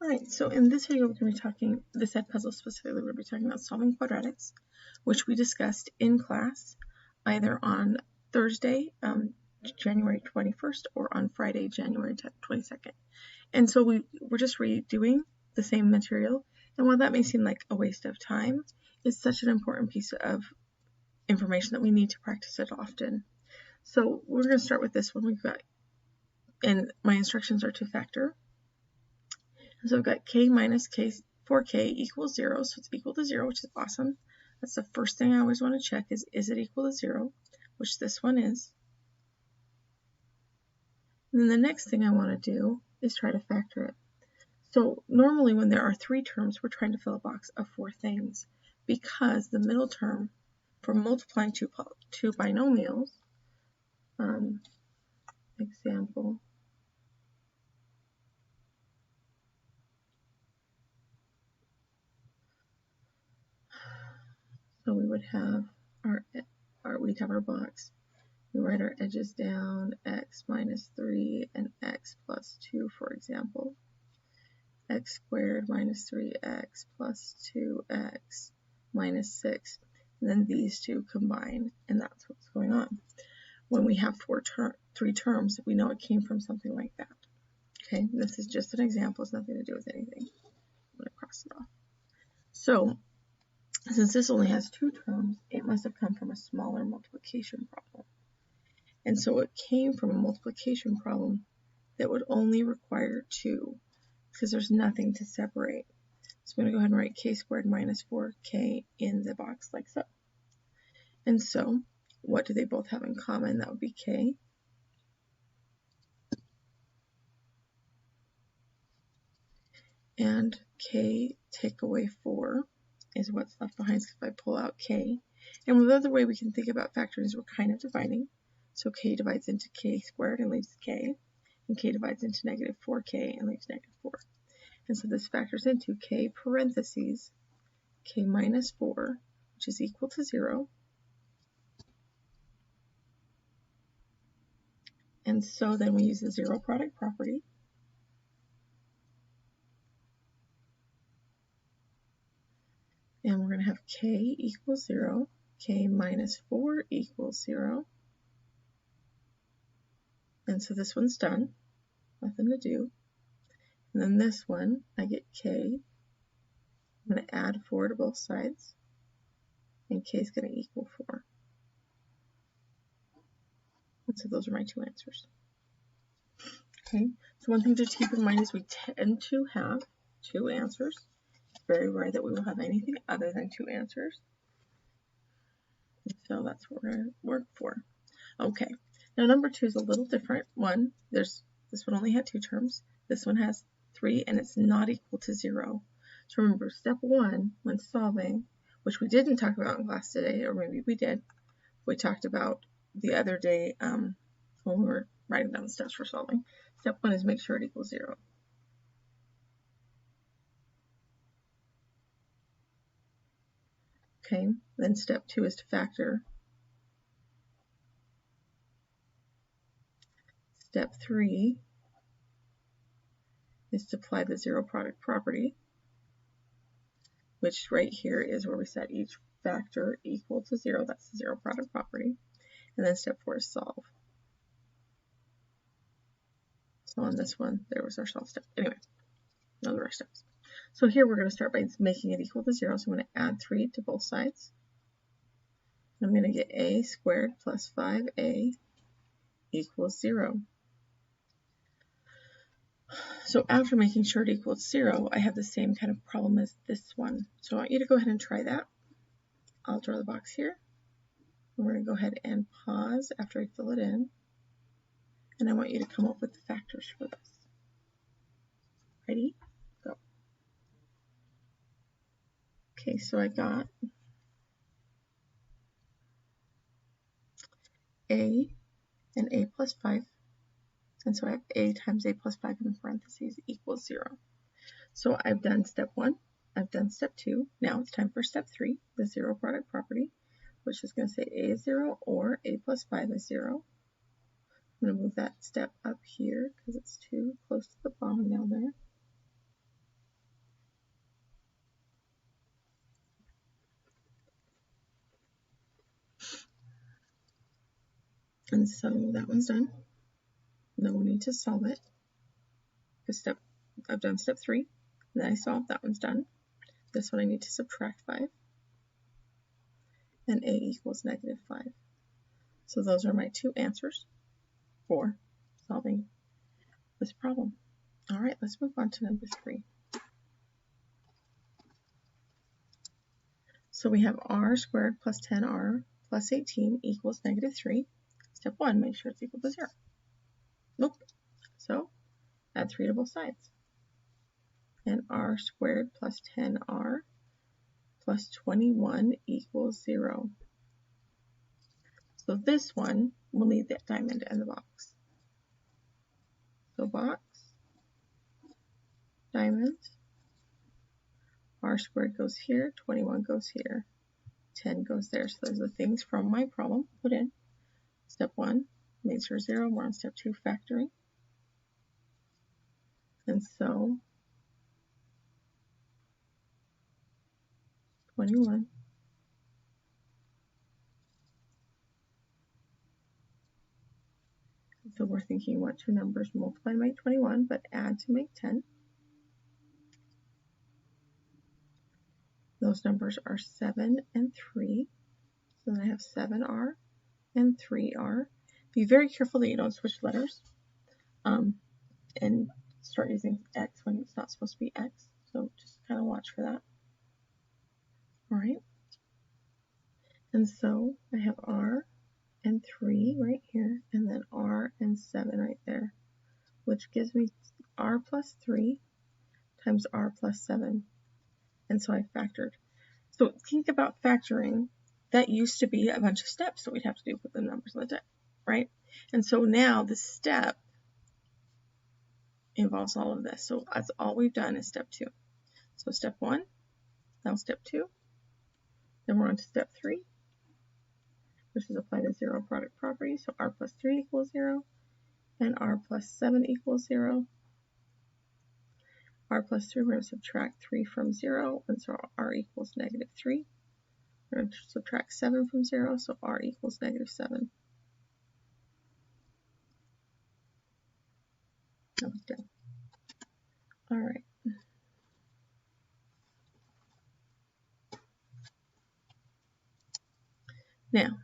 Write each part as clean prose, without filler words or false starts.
Alright, so in this video we're going to be talking, this ed puzzle specifically, we're going to be talking about solving quadratics, which we discussed in class either on Thursday, January 21st, or on Friday, January 22nd. And so we're just redoing the same material, and while that may seem like a waste of time, it's such an important piece of information that we need to practice it often. So we're going to start with this one. We've got, and my instructions are to factor. So I've got k minus k 4k equals 0, so it's equal to 0, which is awesome. That's the first thing I always want to check is it equal to 0, which this one is. And then the next thing I want to do is try to factor it. So normally when there are 3 terms, we're trying to fill a box of 4 things because the middle term for multiplying two binomials, example, so we would have we'd have our box. We write our edges down, x minus 3 and x plus 2, for example. X squared minus 3x plus 2x minus 6. And then these two combine, and that's what's going on. When we have 3 terms, we know it came from something like that. Okay, this is just an example. It's nothing to do with anything. I'm going to cross it off. So, since this only has 2 terms, it must have come from a smaller multiplication problem. And so it came from a multiplication problem that would only require 2, because there's nothing to separate. So I'm going to go ahead and write k squared minus 4k in the box like so. And so, what do they both have in common? That would be k. And k take away 4 is what's left behind, so if I pull out k. And the other way we can think about factoring is we're kind of dividing. So k divides into k squared and leaves k. And k divides into negative 4k and leaves negative 4. And so this factors into k parentheses k minus 4, which is equal to 0. And so then we use the zero product property. And we're going to have k equals 0, k minus 4 equals 0. And so this one's done, nothing to do. And then this one, I get k. I'm going to add 4 to both sides, and k is going to equal 4. And so those are my 2 answers. Okay, so one thing to keep in mind is we tend to have 2 answers. It's very rare that we will have anything other than 2 answers. And so that's what we're going to work for. Okay, now number 2 is a little different. This one only had 2 terms. This one has 3, and it's not equal to 0. So remember, step 1 when solving, which we didn't talk about in class today, or maybe we did. We talked about the other day when we were writing down the steps for solving. Step 1 is make sure it equals 0. Okay, then step 2 is to factor. Step 3 is to apply the zero product property, which right here is where we set each factor equal to 0. That's the zero product property. And then step 4 is solve. So on this one, there was our solve step. Anyway, those are our steps. So here we're going to start by making it equal to 0. So I'm going to add 3 to both sides. I'm going to get a squared plus 5a equals 0. So after making sure it equals 0, I have the same kind of problem as this one. So I want you to go ahead and try that. I'll draw the box here. We're going to go ahead and pause after I fill it in. And I want you to come up with the factors for this. Ready? Go. Okay, so I got a and a plus 5. And so I have a times a plus 5 in parentheses equals 0. So I've done step 1. I've done step 2. Now it's time for step 3, the zero product property, which is going to say a is 0 or a plus 5 is 0. I'm going to move that step up here because it's too close to the bottom down there. And so that one's done. No need to solve it. Because I've done step 3. Then I solved, that one's done. This one I need to subtract 5. And a equals -5. So those are my 2 answers for solving this problem. All right, let's move on to number 3. So we have r squared plus 10r plus 18 equals -3. Step 1, make sure it's equal to 0. Nope. So add 3 to both sides. And r squared plus 10r plus 21 equals 0. So this one will need that diamond in the box. So box, diamond, r squared goes here, 21 goes here, 10 goes there. So those are the things from my problem put in. Step 1, made sure 0. We're on step 2, factoring. And so 21 so we're thinking what 2 numbers multiply to make 21 but add to make 10. Those numbers are 7 and 3. So then I have 7r and 3r. Be very careful that you don't switch letters and start using x when it's not supposed to be x. So just kind of watch for that. All right. And so I have r and 3 right here, and then r and 7 right there, which gives me r plus 3 times r plus 7. And so I factored. So think about factoring. That used to be a bunch of steps that we'd have to do with the numbers on the deck, right? And so now the step involves all of this. So that's all we've done is step 2. So step 1, now step 2. Then we're on to step 3, which is apply the 0 product property. So r plus 3 equals 0, and r plus 7 equals 0. R plus 3, we're going to subtract 3 from 0, and so r equals -3. We're going to subtract 7 from 0, so r equals -7. That was done. All right. Now,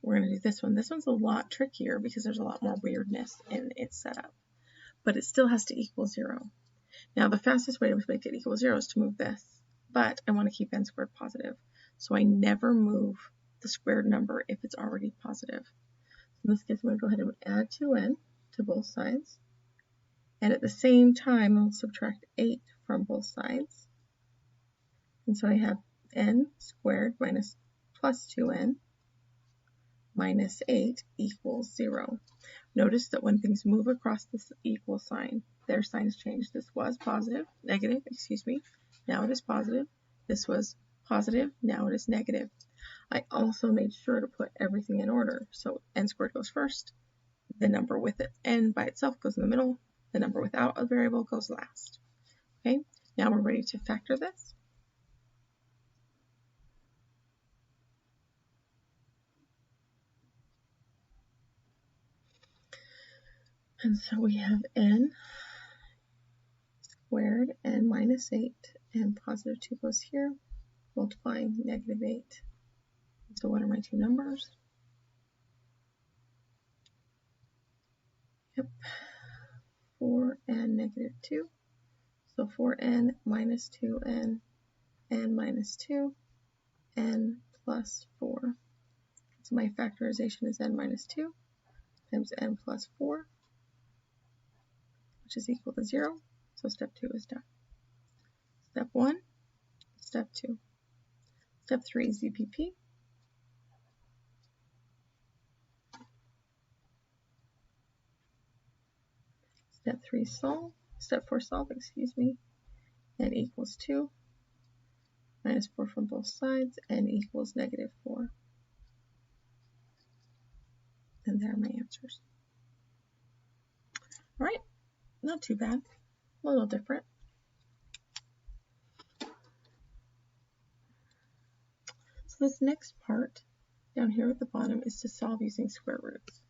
we're going to do this one. This one's a lot trickier because there's a lot more weirdness in its setup, but it still has to equal 0. Now, the fastest way to make it equal 0 is to move this, but I want to keep n squared positive, so I never move the squared number if it's already positive. In this case, I'm going to go ahead and add 2n to both sides, and at the same time, I'll subtract 8 from both sides. And so I have n squared minus plus 2n minus 8 equals 0. Notice that when things move across this equal sign, their signs change. This was positive, negative, excuse me. Now it is positive. This was positive. Now it is negative. I also made sure to put everything in order. So n squared goes first. The number with it, n by itself, goes in the middle. The number without a variable goes last. Okay, now we're ready to factor this. And so we have n squared and minus 8, and positive 2 goes here, multiplying -8. So what are my 2 numbers? Yep, 4 and -2. So 4n minus 2n and minus 2, n plus 4. So my factorization is n minus 2 times n plus 4, which is equal to 0. So step 2 is done. Step 1, step 2. Step 3, ZPP. Step 3, solve. Step 4, solve, excuse me. N equals 2. Minus 4 from both sides. N equals -4. And there are my answers. All right, not too bad. A little different. So this next part down here at the bottom is to solve using square roots.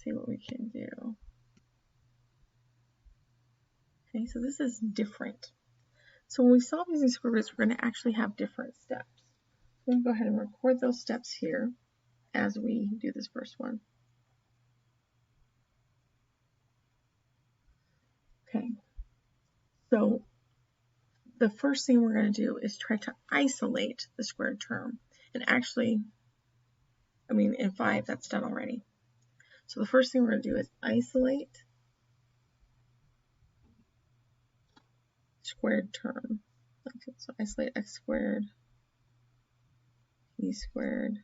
see what we can do. Okay, so this is different. So when we solve using square roots, we're going to actually have different steps. So I'm going to go ahead and record those steps here as we do this first one. Okay, so the first thing we're going to do is try to isolate the squared term. And actually, in 5, that's done already. So the first thing we're going to do is isolate squared term. Okay, so isolate x squared, p squared,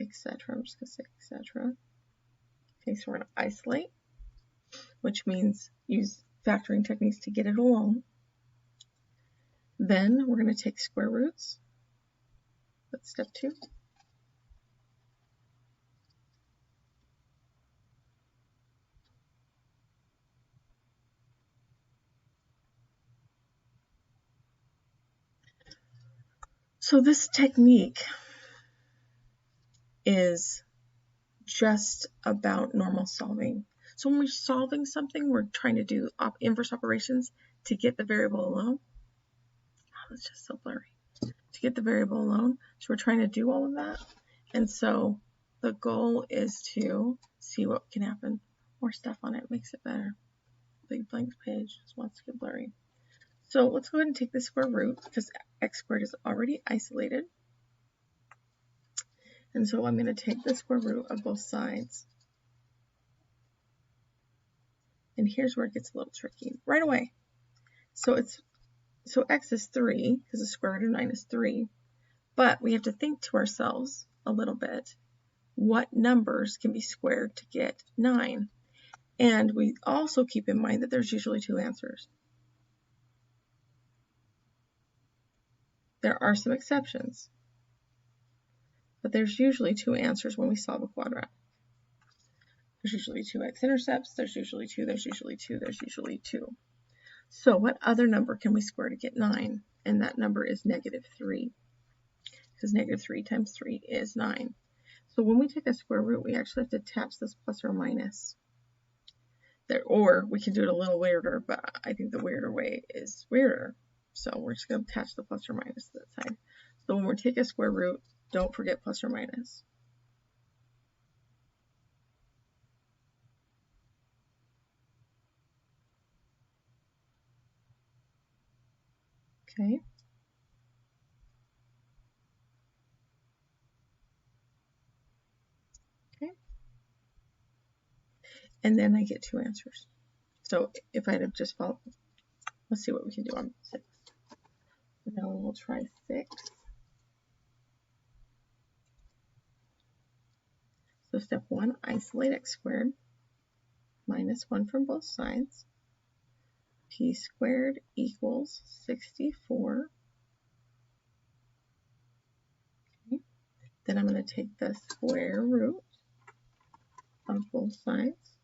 etc. I'm just going to say etc. Okay, so we're going to isolate, which means use factoring techniques to get it alone. Then we're going to take square roots. That's step 2. So this technique is just about normal solving. So when we're solving something, we're trying to do inverse operations to get the variable alone. Oh, it's just so blurry. To get the variable alone. So we're trying to do all of that. And so the goal is to see what can happen. More stuff on it makes it better. Big blank page just wants to get blurry. So let's go ahead and take the square root because x squared is already isolated. And so I'm going to take the square root of both sides. And here's where it gets a little tricky right away. So x is 3 because the square root of 9 is 3. But we have to think to ourselves a little bit, what numbers can be squared to get 9? And we also keep in mind that there's usually 2 answers. There are some exceptions, but there's usually 2 answers when we solve a quadratic. There's usually 2 x-intercepts, there's usually 2, there's usually 2, there's usually 2. So what other number can we square to get 9? And that number is -3, because -3 times 3 is 9. So when we take a square root, we actually have to attach this plus or minus. Or we can do it a little weirder, but I think the weirder way is weirder. So we're just going to attach the plus or minus to that side. So when we take a square root, don't forget plus or minus. Okay. Okay. And then I get 2 answers. So if I'd have just followed, let's see what we can do on 6. Now we'll try 6. So step 1, isolate x squared minus 1 from both sides. P squared equals 64. Okay. Then I'm going to take the square root of both sides.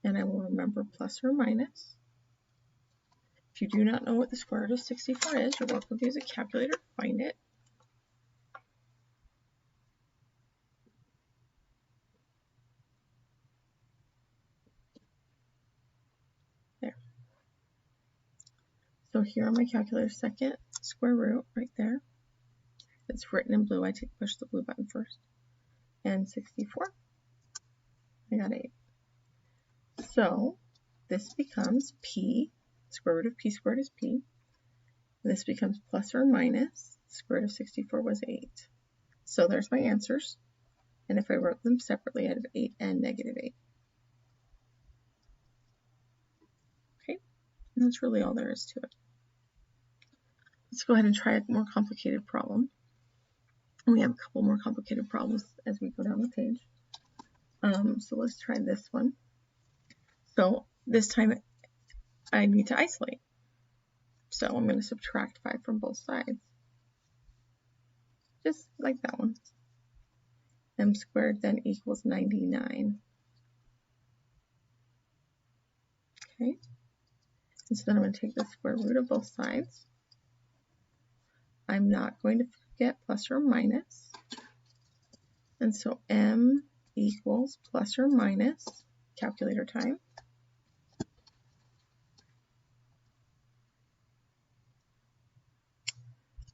And I will remember plus or minus. If you do not know what the square root of 64 is, you're welcome to use a calculator to find it. There. So here on my calculator, second square root right there. It's written in blue. I push the blue button first. And 64. I got 8. So this becomes p. Square root of p squared is p. This becomes plus or minus. Square root of 64 was 8. So there's my answers. And if I wrote them separately, I'd have 8 and -8. Okay, and that's really all there is to it. Let's go ahead and try a more complicated problem. And we have a couple more complicated problems as we go down the page. So let's try this one. So this time I need to isolate. So I'm going to subtract 5 from both sides. Just like that one. M squared then equals 99. Okay. And so then I'm going to take the square root of both sides. I'm not going to forget plus or minus. And so m equals plus or minus, calculator time,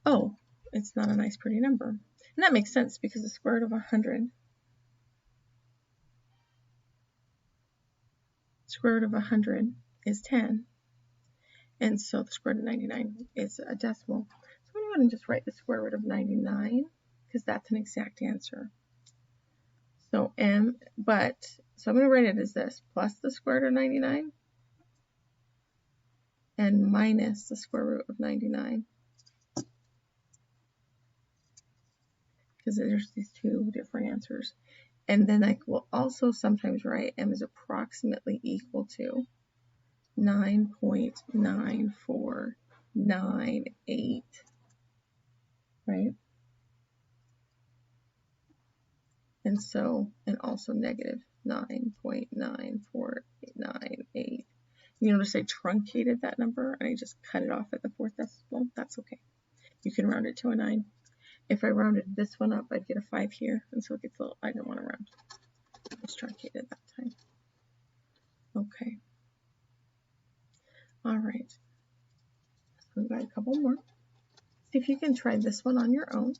oh, it's not a nice pretty number. And that makes sense because the square root of 100, square root of 100 is 10. And so the square root of 99 is a decimal. So I'm going to go ahead and just write the square root of 99 because that's an exact answer. So so I'm going to write it as this, plus the square root of 99 and minus the square root of 99. Because there's these two different answers. And then I will also sometimes write m is approximately equal to 9.9498, right? And also negative 9.9498. You notice I truncated that number and I just cut it off at the fourth decimal. That's okay. You can round it to a 9. If I rounded this one up, I'd get a 5 here, and so it gets a little, I didn't want to round. I just truncated that time. Okay. All right. So we've got a couple more. See if you can try this one on your own.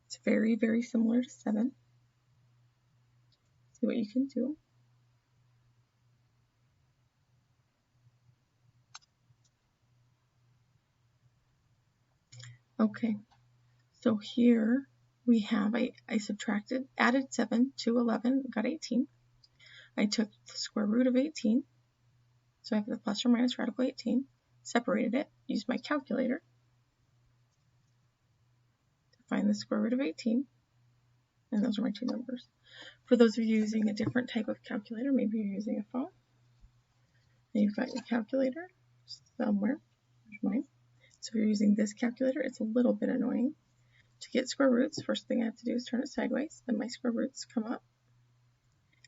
It's very, very similar to 7. See what you can do. Okay. So here we have, I added 7 to 11, got 18. I took the square root of 18, so I have the plus or minus radical 18, separated it, used my calculator to find the square root of 18, and those are my two numbers. For those of you using a different type of calculator, maybe you're using a phone, and you've got your calculator somewhere. There's mine. So if you're using this calculator, it's a little bit annoying. To get square roots, first thing I have to do is turn it sideways, then my square roots come up.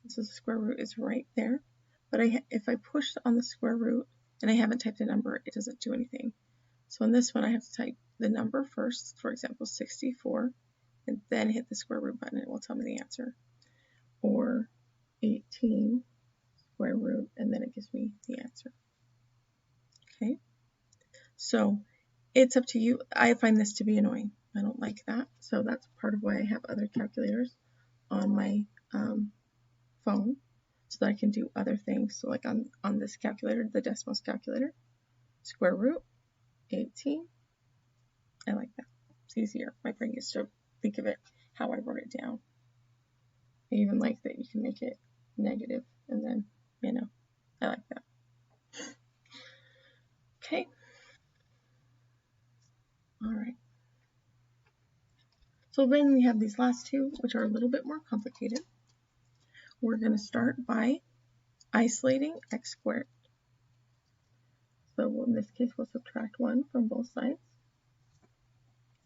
So the square root is right there. But if I push on the square root and I haven't typed a number, it doesn't do anything. So in this one, I have to type the number first, for example, 64, and then hit the square root button, and it will tell me the answer. Or 18 square root, and then it gives me the answer. Okay? So it's up to you. I find this to be annoying. I don't like that. So that's part of why I have other calculators on my phone so that I can do other things. So like on this calculator, the Desmos calculator, square root, 18. I like that. It's easier. My brain gets to think of it how I wrote it down. I even like that you can make it negative and then, I like that. Okay. All right. So then we have these last two, which are a little bit more complicated. We're going to start by isolating x squared. So in this case, we'll subtract 1 from both sides.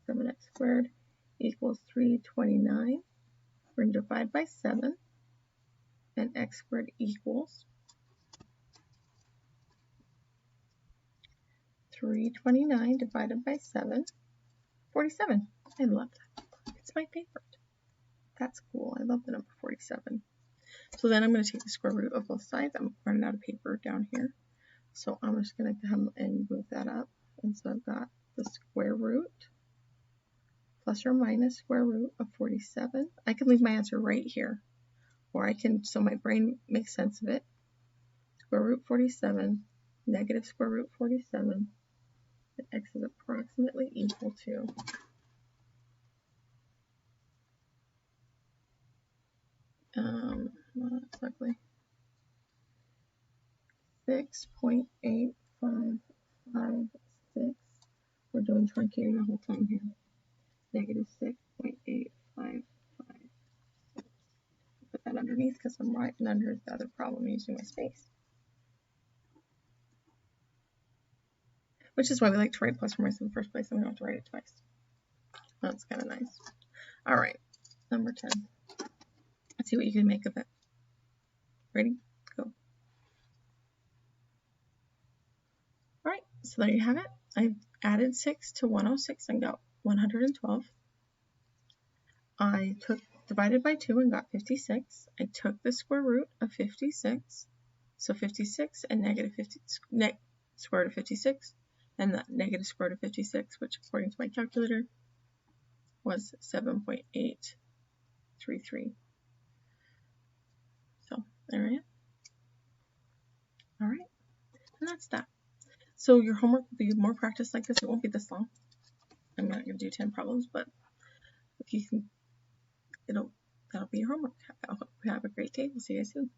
7x squared equals 329. We're going to divide by 7, and x squared equals 329 divided by 7, 47. I love that. It's my favorite. That's cool. I love the number 47. So then I'm going to take the square root of both sides. I'm running out of paper down here. So I'm just going to come and move that up. And so I've got the square root plus or minus square root of 47. I can leave my answer right here. Or I can, so my brain makes sense of it. Square root 47, negative square root 47. And x is approximately equal to well, that's ugly. 6.856. We're doing truncating the whole time here. Negative 6.855. Put that underneath because I'm writing under the other problem using my space. Which is why we like to write plus or minus in the first place, and we don't have to write it twice. That's kind of nice. All right, number 10. Let's see what you can make of it. Ready? Go. All right, so there you have it. I've added 6 to 106 and got 112. I divided by 2 and got 56. I took the square root of 56, so 56 and negative 50, square root of 56, and the negative square root of 56, which according to my calculator was 7.833. So there I am. All right, and that's that. So your homework will be more practice like this. It won't be this long. I'm not going to do 10 problems, but if you can, that'll be your homework. Have a great day. We'll see you guys soon.